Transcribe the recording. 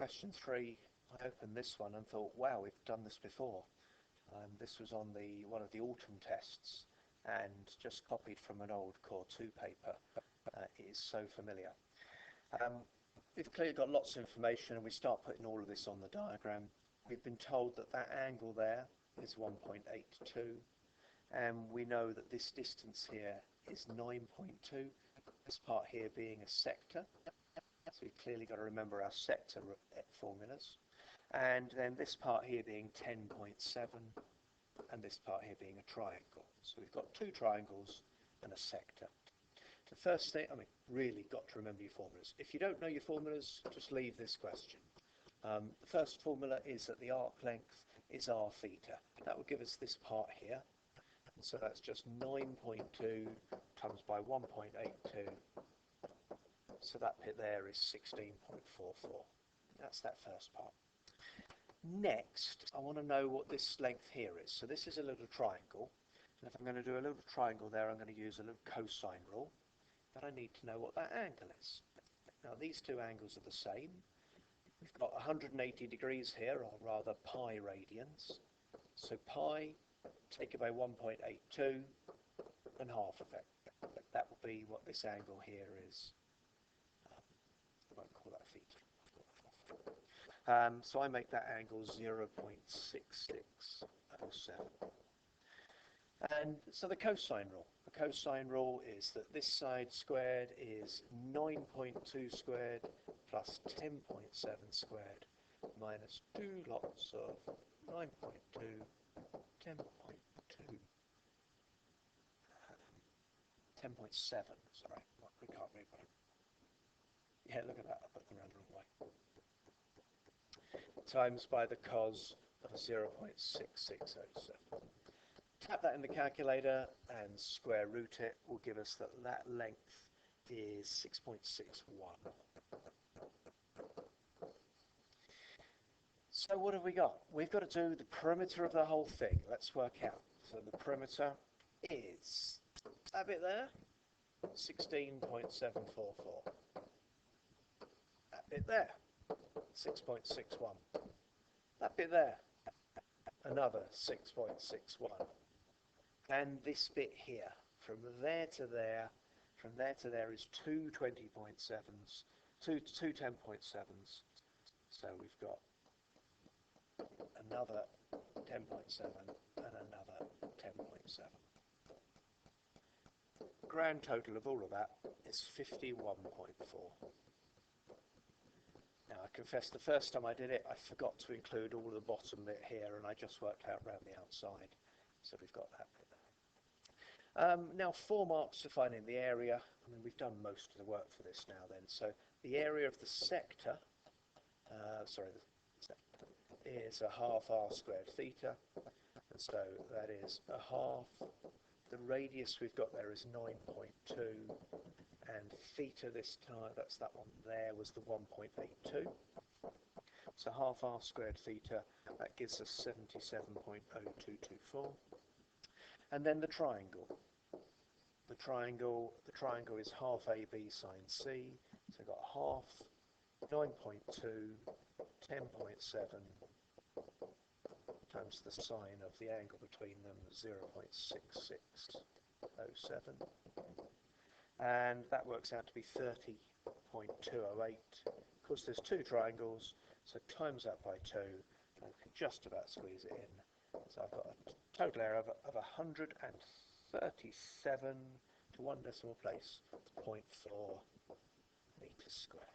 Question 3, I opened this one and thought, wow, we've done this before. This was on one of the autumn tests and just copied from an old Core 2 paper. It is so familiar. We've clearly got lots of information and we start putting all of this on the diagram. We've been told that that angle there is 1.82 and we know that this distance here is 9.2, this part here being a sector. So we've clearly got to remember our sector formulas. And then this part here being 10.7 and this part here being a triangle. So we've got two triangles and a sector. The first thing, really got to remember your formulas. If you don't know your formulas, just leave this question. The first formula is that the arc length is r theta. That will give us this part here. So that's just 9.2 times by 1.82. So that bit there is 16.44. That's that first part. Next, I want to know what this length here is. So this is a little triangle. And if I'm going to do a little triangle there, I'm going to use a little cosine rule. But I need to know what that angle is. Now these two angles are the same. We've got 180 degrees here, or rather pi radians. So pi, take it by 1.82 and half of it. That will be what this angle here is. I won't call that theta. So I make that angle 0.6607. And so the cosine rule. The cosine rule is that this side squared is 9.2 squared plus 10.7 squared minus 2 lots of 9.2, 10.2, 10.7, sorry, we can't read that. Yeah, look at that, I put them around the wrong way. Times by the cos of 0.6607. Tap that in the calculator and square root it will give us that length is 6.61. So what have we got? We've got to do the perimeter of the whole thing. Let's work out. So the perimeter is that bit there, 16.744. That bit there, 6.61. That bit there, another 6.61. And this bit here, from there to there is two 20.7s, two 10.7s. So we've got another 10.7 and another 10.7. Grand total of all of that is 51.4. Now I confess the first time I did it I forgot to include all of the bottom bit here and I just worked out around the outside. So we've got that bit there. Now 4 marks for finding the area. We've done most of the work for this now then. So the area of the sector, is a half r squared theta. And so that is a half. The radius we've got there is 9.2. And theta this time, that's that one there, was the 1.82. So half r squared theta, that gives us 77.0224. And then the triangle. The triangle is half AB sine C. So we've got half 9.2, 10.7 times the sine of the angle between them, 0.6607. And that works out to be 30.208. Of course, there's two triangles, so times that by 2, and we can just about squeeze it in. So I've got a total area of 137 to 1 decimal place, 0.4 meters squared.